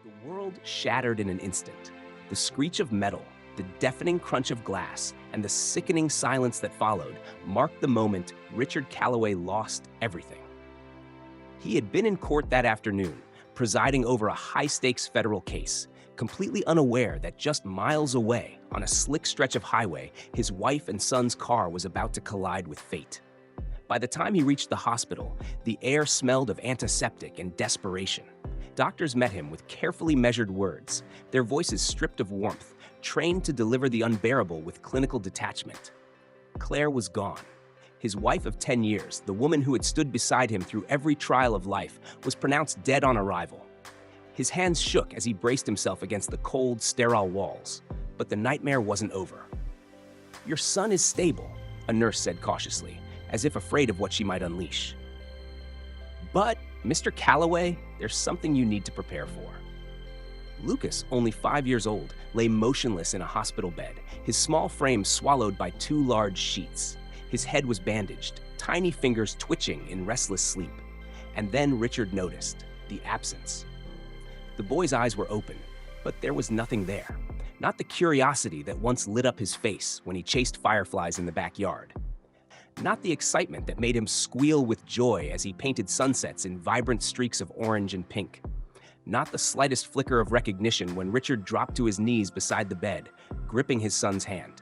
The world shattered in an instant. The screech of metal, the deafening crunch of glass, and the sickening silence that followed marked the moment Richard Calloway lost everything. He had been in court that afternoon, presiding over a high-stakes federal case, completely unaware that just miles away, on a slick stretch of highway, his wife and son's car was about to collide with fate. By the time he reached the hospital, the air smelled of antiseptic and desperation. Doctors met him with carefully measured words, their voices stripped of warmth, trained to deliver the unbearable with clinical detachment. Claire was gone. His wife of 10 years, the woman who had stood beside him through every trial of life, was pronounced dead on arrival. His hands shook as he braced himself against the cold, sterile walls. But the nightmare wasn't over. "Your son is stable," a nurse said cautiously, as if afraid of what she might unleash. "But, Mr. Calloway, there's something you need to prepare for." Lucas, only 5 years old, lay motionless in a hospital bed, his small frame swallowed by 2 large sheets. His head was bandaged, tiny fingers twitching in restless sleep. And then Richard noticed the absence. The boy's eyes were open, but there was nothing there. Not the curiosity that once lit up his face when he chased fireflies in the backyard. Not the excitement that made him squeal with joy as he painted sunsets in vibrant streaks of orange and pink. Not the slightest flicker of recognition when Richard dropped to his knees beside the bed, gripping his son's hand.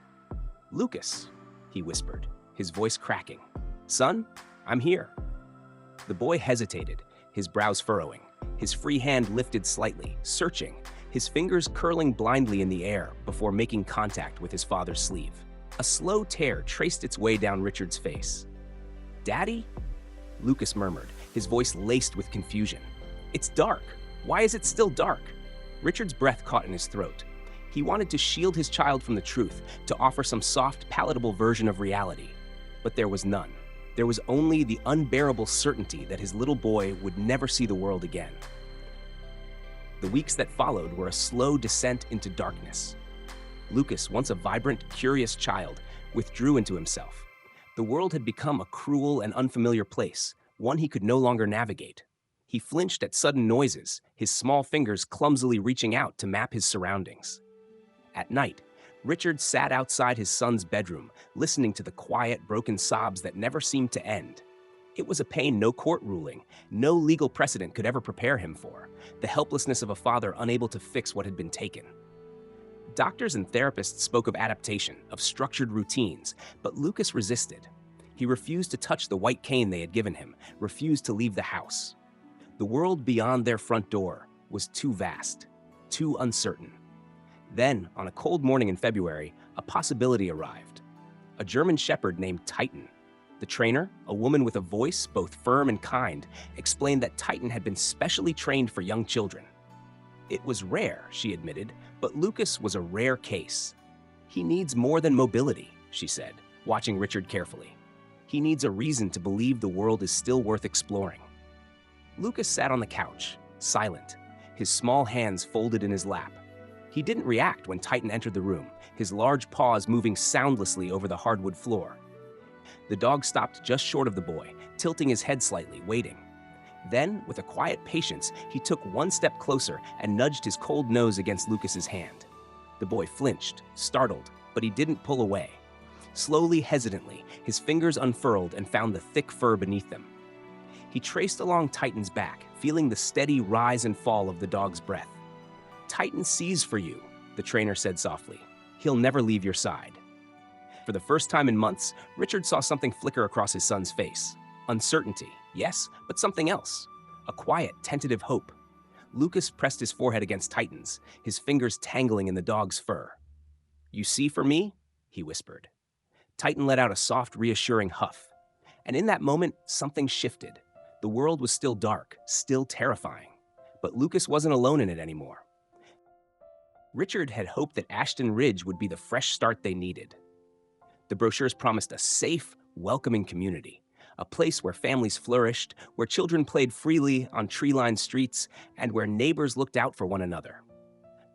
"Lucas," he whispered, his voice cracking. "Son, I'm here." The boy hesitated, his brows furrowing, his free hand lifted slightly, searching, his fingers curling blindly in the air before making contact with his father's sleeve. A slow tear traced its way down Richard's face. "Daddy?" Lucas murmured, his voice laced with confusion. "It's dark. Why is it still dark?" Richard's breath caught in his throat. He wanted to shield his child from the truth, to offer some soft, palatable version of reality. But there was none. There was only the unbearable certainty that his little boy would never see the world again. The weeks that followed were a slow descent into darkness. Lucas, once a vibrant, curious child, withdrew into himself. The world had become a cruel and unfamiliar place, one he could no longer navigate. He flinched at sudden noises, his small fingers clumsily reaching out to map his surroundings. At night, Richard sat outside his son's bedroom, listening to the quiet, broken sobs that never seemed to end. It was a pain no court ruling, no legal precedent could ever prepare him for, the helplessness of a father unable to fix what had been taken. Doctors and therapists spoke of adaptation, of structured routines, but Lucas resisted. He refused to touch the white cane they had given him, refused to leave the house. The world beyond their front door was too vast, too uncertain. Then, on a cold morning in February, a possibility arrived. A German shepherd named Titan. The trainer, a woman with a voice both firm and kind, explained that Titan had been specially trained for young children. It was rare, she admitted, but Lucas was a rare case. "He needs more than mobility," she said, watching Richard carefully. "He needs a reason to believe the world is still worth exploring." Lucas sat on the couch, silent, his small hands folded in his lap. He didn't react when Titan entered the room, his large paws moving soundlessly over the hardwood floor. The dog stopped just short of the boy, tilting his head slightly, waiting. Then, with a quiet patience, he took one step closer and nudged his cold nose against Lucas's hand. The boy flinched, startled, but he didn't pull away. Slowly, hesitantly, his fingers unfurled and found the thick fur beneath them. He traced along Titan's back, feeling the steady rise and fall of the dog's breath. "Titan sees for you," the trainer said softly. "He'll never leave your side." For the first time in months, Richard saw something flicker across his son's face. Uncertainty, yes, but something else. A quiet, tentative hope. Lucas pressed his forehead against Titan's, his fingers tangling in the dog's fur. "You see for me?" he whispered. Titan let out a soft, reassuring huff. And in that moment, something shifted. The world was still dark, still terrifying. But Lucas wasn't alone in it anymore. Richard had hoped that Ashton Ridge would be the fresh start they needed. The brochures promised a safe, welcoming community, a place where families flourished, where children played freely on tree-lined streets, and where neighbors looked out for one another.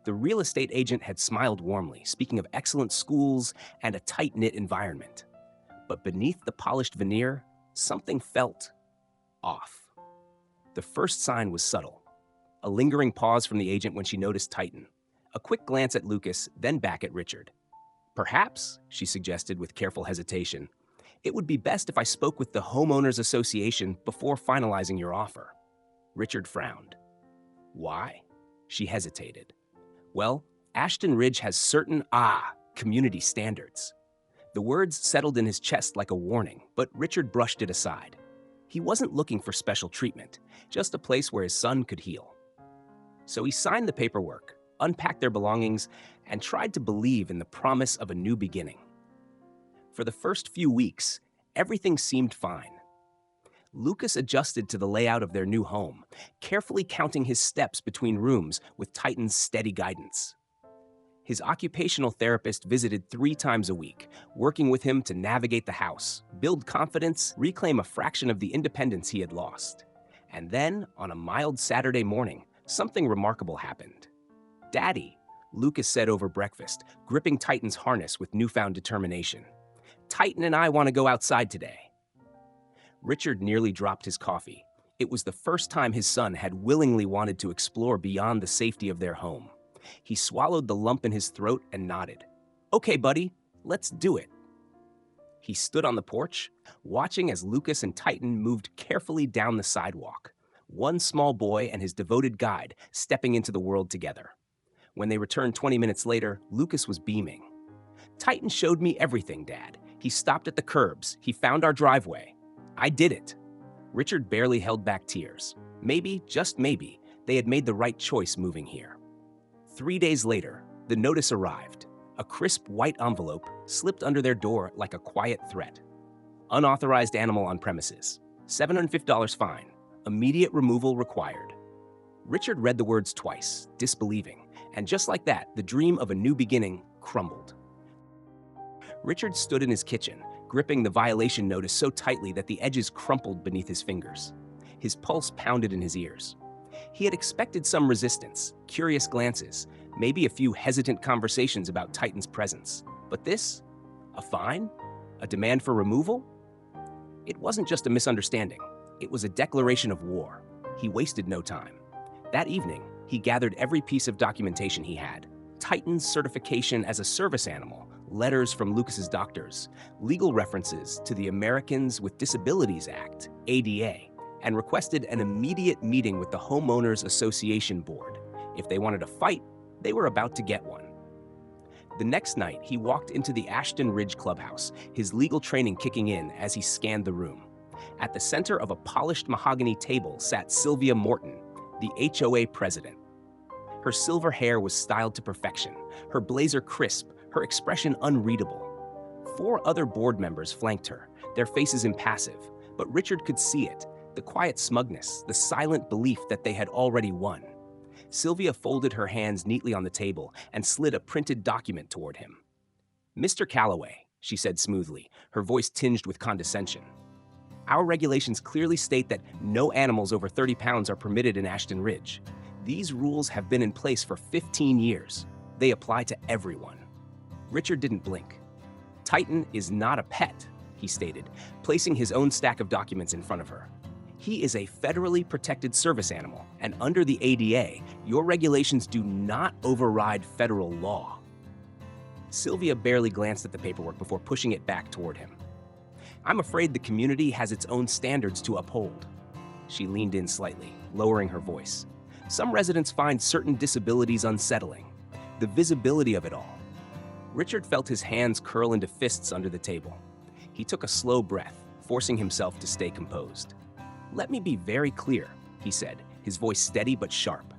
The real estate agent had smiled warmly, speaking of excellent schools and a tight-knit environment. But beneath the polished veneer, something felt off. The first sign was subtle. A lingering pause from the agent when she noticed Titan. A quick glance at Lucas, then back at Richard. Perhaps, she suggested with careful hesitation, it would be best if I spoke with the Homeowners Association before finalizing your offer. Richard frowned. Why? She hesitated. Well, Ashton Ridge has certain, community standards. The words settled in his chest like a warning, but Richard brushed it aside. He wasn't looking for special treatment, just a place where his son could heal. So he signed the paperwork, unpacked their belongings, and tried to believe in the promise of a new beginning. For the first few weeks, everything seemed fine. Lucas adjusted to the layout of their new home, carefully counting his steps between rooms with Titan's steady guidance. His occupational therapist visited 3 times a week, working with him to navigate the house, build confidence, reclaim a fraction of the independence he had lost. And then, on a mild Saturday morning, something remarkable happened. "Daddy," Lucas said over breakfast, gripping Titan's harness with newfound determination. "Titan and I want to go outside today." Richard nearly dropped his coffee. It was the first time his son had willingly wanted to explore beyond the safety of their home. He swallowed the lump in his throat and nodded. "Okay, buddy, let's do it." He stood on the porch, watching as Lucas and Titan moved carefully down the sidewalk, one small boy and his devoted guide stepping into the world together. When they returned 20 minutes later, Lucas was beaming. "Titan showed me everything, Dad. He stopped at the curbs. He found our driveway. I did it." Richard barely held back tears. Maybe, just maybe, they had made the right choice moving here. 3 days later, the notice arrived. A crisp white envelope slipped under their door like a quiet threat. Unauthorized animal on premises. $750 fine. Immediate removal required. Richard read the words twice, disbelieving, and just like that, the dream of a new beginning crumbled. Richard stood in his kitchen, gripping the violation notice so tightly that the edges crumpled beneath his fingers. His pulse pounded in his ears. He had expected some resistance, curious glances, maybe a few hesitant conversations about Titan's presence. But this? A fine? A demand for removal? It wasn't just a misunderstanding. It was a declaration of war. He wasted no time. That evening, he gathered every piece of documentation he had. Titan's certification as a service animal, letters from Lucas's doctors, legal references to the Americans with Disabilities Act, ADA, and requested an immediate meeting with the Homeowners Association Board. If they wanted a fight, they were about to get one. The next night, he walked into the Ashton Ridge clubhouse, his legal training kicking in as he scanned the room. At the center of a polished mahogany table sat Sylvia Morton, the HOA president. Her silver hair was styled to perfection, her blazer crisp, her expression unreadable. 4 other board members flanked her, their faces impassive, but Richard could see it. The quiet smugness, the silent belief that they had already won. Sylvia folded her hands neatly on the table and slid a printed document toward him. "Mr. Calloway," she said smoothly, her voice tinged with condescension. "Our regulations clearly state that no animals over 30 pounds are permitted in Ashton Ridge. These rules have been in place for 15 years. They apply to everyone." Richard didn't blink. "Titan is not a pet," he stated, placing his own stack of documents in front of her. "He is a federally protected service animal, and under the ADA, your regulations do not override federal law." Sylvia barely glanced at the paperwork before pushing it back toward him. "I'm afraid the community has its own standards to uphold." She leaned in slightly, lowering her voice. "Some residents find certain disabilities unsettling. The visibility of it all." Richard felt his hands curl into fists under the table. He took a slow breath, forcing himself to stay composed. "Let me be very clear," he said, his voice steady but sharp.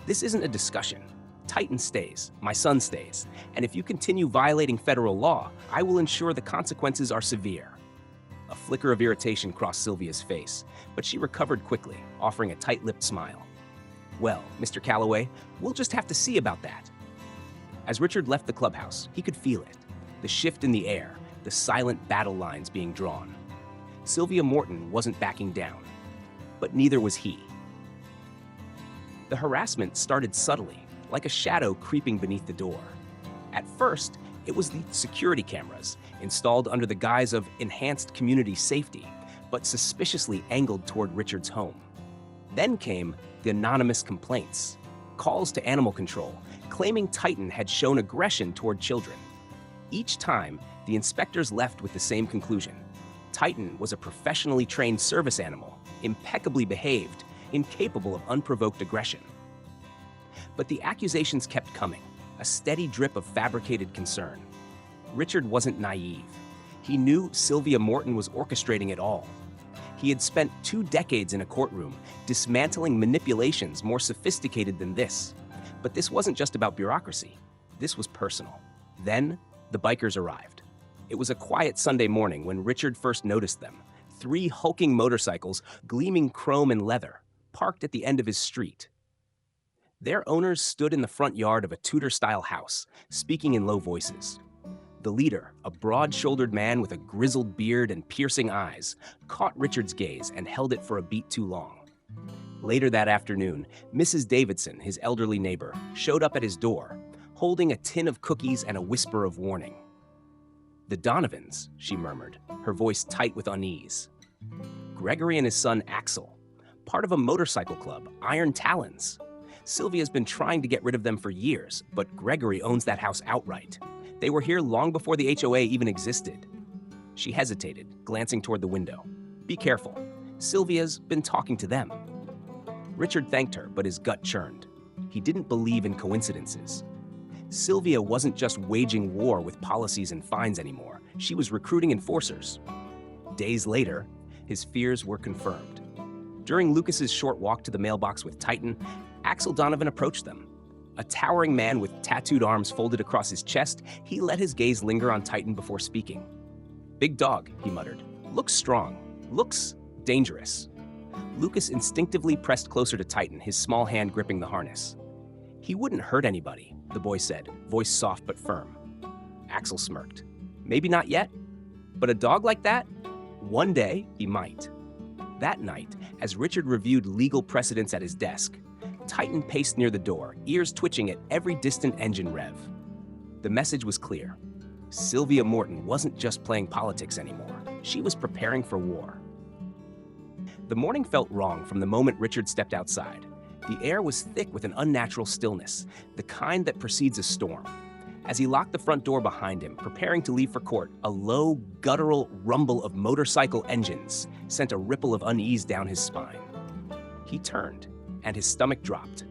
"This isn't a discussion. Titan stays, my son stays, and if you continue violating federal law, I will ensure the consequences are severe." A flicker of irritation crossed Sylvia's face, but she recovered quickly, offering a tight-lipped smile. "Well, Mr. Calloway, we'll just have to see about that." As Richard left the clubhouse, he could feel it, the shift in the air, the silent battle lines being drawn. Sylvia Morton wasn't backing down, but neither was he. The harassment started subtly, like a shadow creeping beneath the door. At first, it was the security cameras, installed under the guise of enhanced community safety, but suspiciously angled toward Richard's home. Then came the anonymous complaints, calls to animal control, claiming Titan had shown aggression toward children. Each time, the inspectors left with the same conclusion. Titan was a professionally trained service animal, impeccably behaved, incapable of unprovoked aggression. But the accusations kept coming, a steady drip of fabricated concern. Richard wasn't naive. He knew Sylvia Morton was orchestrating it all. He had spent 2 decades in a courtroom, dismantling manipulations more sophisticated than this. But this wasn't just about bureaucracy. This was personal. Then, the bikers arrived. It was a quiet Sunday morning when Richard first noticed them. 3 hulking motorcycles, gleaming chrome and leather, parked at the end of his street. Their owners stood in the front yard of a Tudor-style house, speaking in low voices. The leader, a broad-shouldered man with a grizzled beard and piercing eyes, caught Richard's gaze and held it for a beat too long. Later that afternoon, Mrs. Davidson, his elderly neighbor, showed up at his door, holding a tin of cookies and a whisper of warning. "The Donovans," she murmured, her voice tight with unease. "Gregory and his son Axel, part of a motorcycle club, Iron Talons. Sylvia's been trying to get rid of them for years, but Gregory owns that house outright. They were here long before the HOA even existed." She hesitated, glancing toward the window. "Be careful. Sylvia's been talking to them." Richard thanked her, but his gut churned. He didn't believe in coincidences. Sylvia wasn't just waging war with policies and fines anymore. She was recruiting enforcers. Days later, his fears were confirmed. During Lucas's short walk to the mailbox with Titan, Axel Donovan approached them. A towering man with tattooed arms folded across his chest, he let his gaze linger on Titan before speaking. "Big dog," he muttered. "Looks strong. Looks dangerous." Lucas instinctively pressed closer to Titan, his small hand gripping the harness. "He wouldn't hurt anybody," the boy said, voice soft but firm. Axel smirked. "Maybe not yet, but a dog like that? One day, he might." That night, as Richard reviewed legal precedents at his desk, Titan paced near the door, ears twitching at every distant engine rev. The message was clear. Sylvia Morton wasn't just playing politics anymore. She was preparing for war. The morning felt wrong from the moment Richard stepped outside. The air was thick with an unnatural stillness, the kind that precedes a storm. As he locked the front door behind him, preparing to leave for court, a low, guttural rumble of motorcycle engines sent a ripple of unease down his spine. He turned, and his stomach dropped.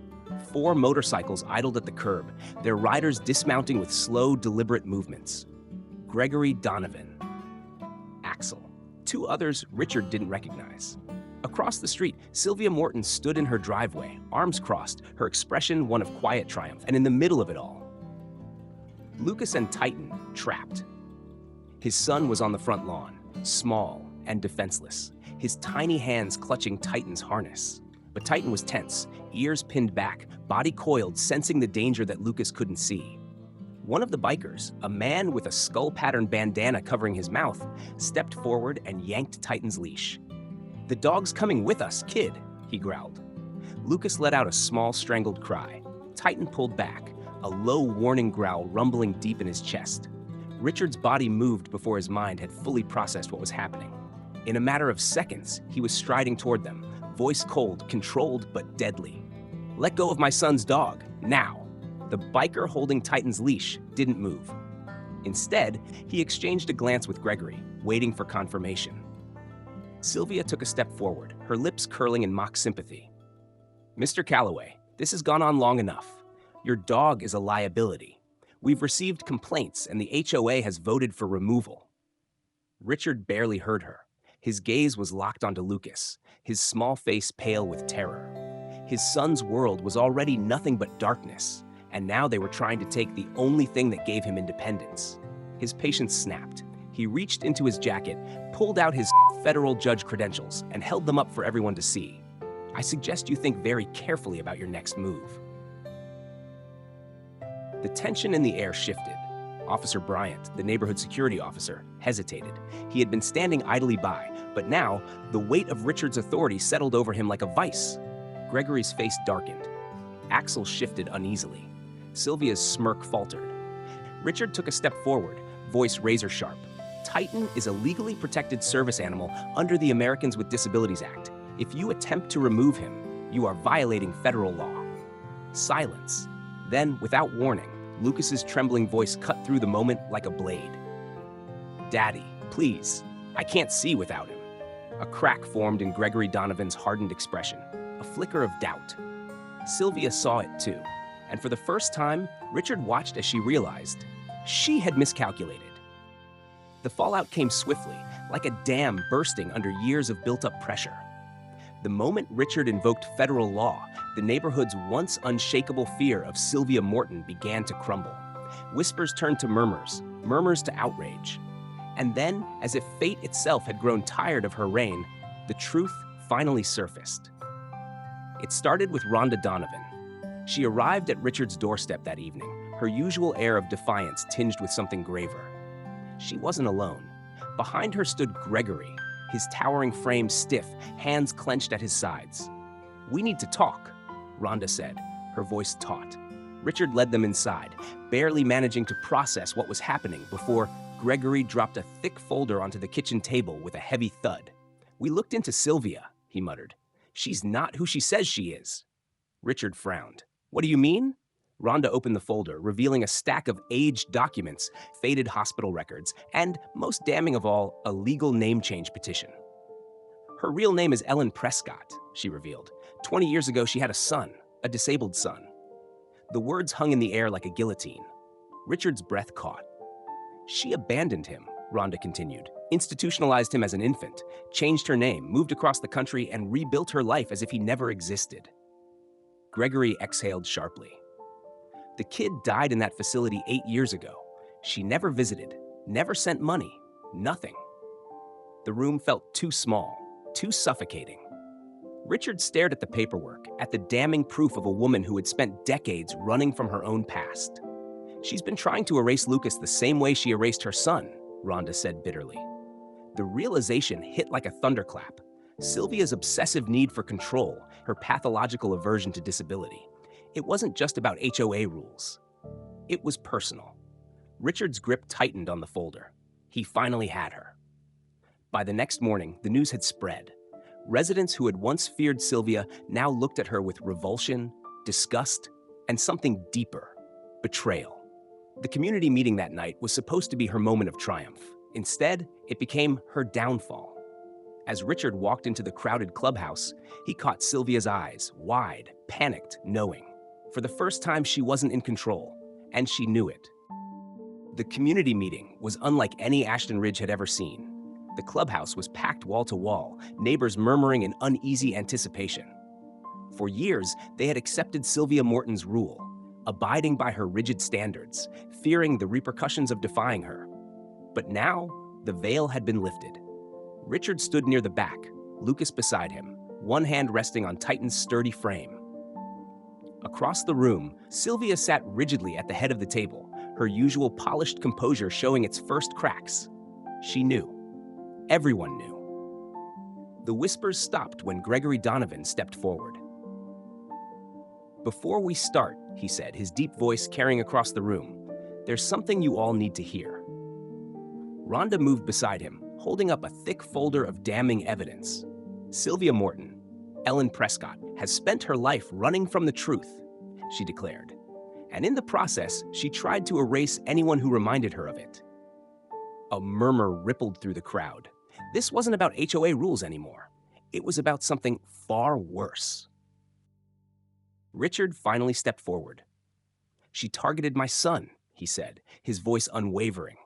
4 motorcycles idled at the curb, their riders dismounting with slow, deliberate movements. Gregory Donovan. Axel. 2 others Richard didn't recognize. Across the street, Sylvia Morton stood in her driveway, arms crossed, her expression one of quiet triumph, and in the middle of it all, Lucas and Titan trapped. His son was on the front lawn, small and defenseless, his tiny hands clutching Titan's harness. But Titan was tense, ears pinned back, body coiled, sensing the danger that Lucas couldn't see. One of the bikers, a man with a skull-patterned bandana covering his mouth, stepped forward and yanked Titan's leash. "The dog's coming with us, kid," he growled. Lucas let out a small, strangled cry. Titan pulled back, a low warning growl rumbling deep in his chest. Richard's body moved before his mind had fully processed what was happening. In a matter of seconds, he was striding toward them, voice cold, controlled, but deadly. "Let go of my son's dog, now." The biker holding Titan's leash didn't move. Instead, he exchanged a glance with Gregory, waiting for confirmation. Sylvia took a step forward, her lips curling in mock sympathy. "Mr. Calloway, this has gone on long enough. Your dog is a liability. We've received complaints, and the HOA has voted for removal." Richard barely heard her. His gaze was locked onto Lucas, his small face pale with terror. His son's world was already nothing but darkness, and now they were trying to take the only thing that gave him independence. His patience snapped. He reached into his jacket, pulled out his federal judge credentials, and held them up for everyone to see. "I suggest you think very carefully about your next move." The tension in the air shifted. Officer Bryant, the neighborhood security officer, hesitated. He had been standing idly by, but now the weight of Richard's authority settled over him like a vice. Gregory's face darkened. Axel shifted uneasily. Sylvia's smirk faltered. Richard took a step forward, voice razor-sharp. "Titan is a legally protected service animal under the Americans with Disabilities Act. If you attempt to remove him, You are violating federal law." Silence. Then, without warning, Lucas's trembling voice cut through the moment like a blade. "Daddy, please. I can't see without him." A crack formed in Gregory Donovan's hardened expression, a flicker of doubt. Sylvia saw it too, and for the first time, Richard watched as she realized she had miscalculated. The fallout came swiftly, like a dam bursting under years of built-up pressure. The moment Richard invoked federal law, the neighborhood's once unshakable fear of Sylvia Morton began to crumble. Whispers turned to murmurs, murmurs to outrage. And then, as if fate itself had grown tired of her reign, the truth finally surfaced. It started with Rhonda Donovan. She arrived at Richard's doorstep that evening, her usual air of defiance tinged with something graver. She wasn't alone. Behind her stood Gregory, his towering frame stiff, hands clenched at his sides. "We need to talk," Rhonda said, her voice taut. Richard led them inside, barely managing to process what was happening before Gregory dropped a thick folder onto the kitchen table with a heavy thud. "We looked into Sylvia," he muttered. "She's not who she says she is." Richard frowned. "What do you mean?" Rhonda opened the folder, revealing a stack of aged documents, faded hospital records, and, most damning of all, a legal name change petition. "Her real name is Ellen Prescott," she revealed. 20 years ago, she had a son, a disabled son." The words hung in the air like a guillotine. Richard's breath caught. "She abandoned him," Rhonda continued, "institutionalized him as an infant, changed her name, moved across the country, and rebuilt her life as if he never existed." Gregory exhaled sharply. "The kid died in that facility 8 years ago. She never visited, never sent money, nothing." The room felt too small, too suffocating. Richard stared at the paperwork, at the damning proof of a woman who had spent decades running from her own past. "She's been trying to erase Lucas the same way she erased her son," Rhonda said bitterly. The realization hit like a thunderclap. Sylvia's obsessive need for control, her pathological aversion to disability. It wasn't just about HOA rules. It was personal. Richard's grip tightened on the folder. He finally had her. By the next morning, the news had spread. Residents who had once feared Sylvia now looked at her with revulsion, disgust, and something deeper: betrayal. The community meeting that night was supposed to be her moment of triumph. Instead, it became her downfall. As Richard walked into the crowded clubhouse, he caught Sylvia's eyes, wide, panicked, knowing. For the first time, she wasn't in control, and she knew it. The community meeting was unlike any Ashton Ridge had ever seen. The clubhouse was packed wall to wall, neighbors murmuring in uneasy anticipation. For years, they had accepted Sylvia Morton's rule, abiding by her rigid standards, fearing the repercussions of defying her. But now, the veil had been lifted. Richard stood near the back, Lucas beside him, one hand resting on Titan's sturdy frame. Across the room, Sylvia sat rigidly at the head of the table, her usual polished composure showing its first cracks. She knew. Everyone knew. The whispers stopped when Gregory Donovan stepped forward. "Before we start," he said, his deep voice carrying across the room, "there's something you all need to hear." Rhonda moved beside him, holding up a thick folder of damning evidence. "Sylvia Morton, Ellen Prescott, has spent her life running from the truth," she declared. And in the process, she tried to erase anyone who reminded her of it. A murmur rippled through the crowd. This wasn't about HOA rules anymore. It was about something far worse. Richard finally stepped forward. "She targeted my son," he said, his voice unwavering.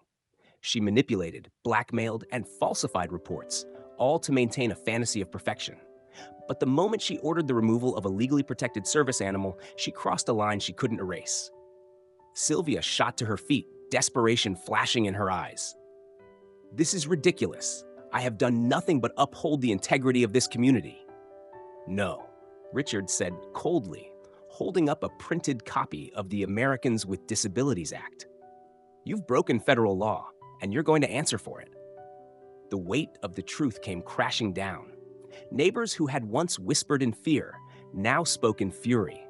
"She manipulated, blackmailed, and falsified reports, all to maintain a fantasy of perfection. But the moment she ordered the removal of a legally protected service animal, she crossed a line she couldn't erase." Sylvia shot to her feet, desperation flashing in her eyes. "This is ridiculous. I have done nothing but uphold the integrity of this community." "No," Richard said coldly, holding up a printed copy of the Americans with Disabilities Act. "You've broken federal law, and you're going to answer for it." The weight of the truth came crashing down. Neighbors who had once whispered in fear now spoke in fury.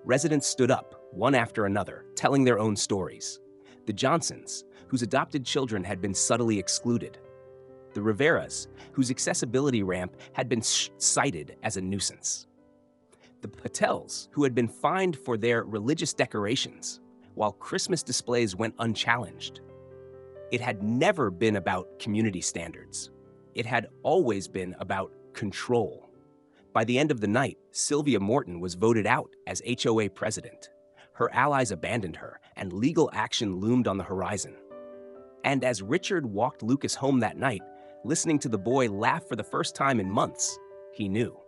Residents stood up, one after another, telling their own stories. The Johnsons, whose adopted children had been subtly excluded. The Riveras, whose accessibility ramp had been cited as a nuisance. The Patels, who had been fined for their religious decorations, while Christmas displays went unchallenged. It had never been about community standards. It had always been about control. By the end of the night, Sylvia Morton was voted out as HOA president. Her allies abandoned her, and legal action loomed on the horizon. And as Richard walked Lucas home that night, listening to the boy laugh for the first time in months, he knew.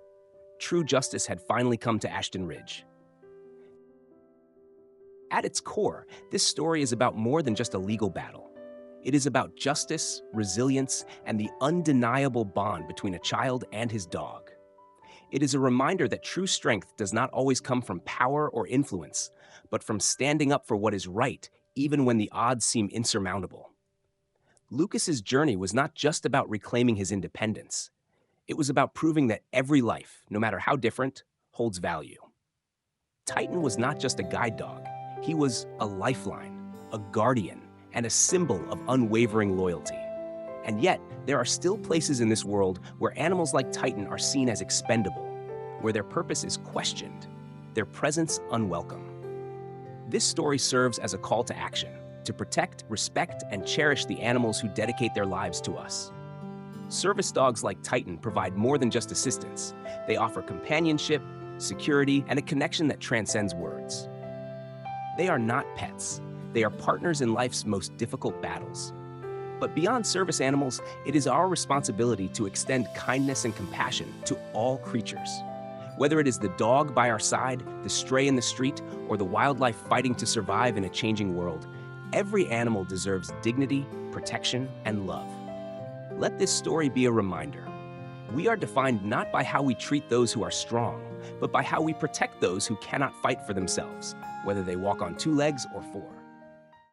True justice had finally come to Ashton Ridge. At its core, this story is about more than just a legal battle. It is about justice, resilience, and the undeniable bond between a child and his dog. It is a reminder that true strength does not always come from power or influence, but from standing up for what is right, even when the odds seem insurmountable. Lucas's journey was not just about reclaiming his independence. It was about proving that every life, no matter how different, holds value. Titan was not just a guide dog. He was a lifeline, a guardian, and a symbol of unwavering loyalty. And yet, there are still places in this world where animals like Titan are seen as expendable, where their purpose is questioned, their presence unwelcome. This story serves as a call to action, to protect, respect, and cherish the animals who dedicate their lives to us. Service dogs like Titan provide more than just assistance. They offer companionship, security, and a connection that transcends words. They are not pets. They are partners in life's most difficult battles. But beyond service animals, it is our responsibility to extend kindness and compassion to all creatures. Whether it is the dog by our side, the stray in the street, or the wildlife fighting to survive in a changing world, every animal deserves dignity, protection, and love. Let this story be a reminder. We are defined not by how we treat those who are strong, but by how we protect those who cannot fight for themselves, whether they walk on 2 legs or 4.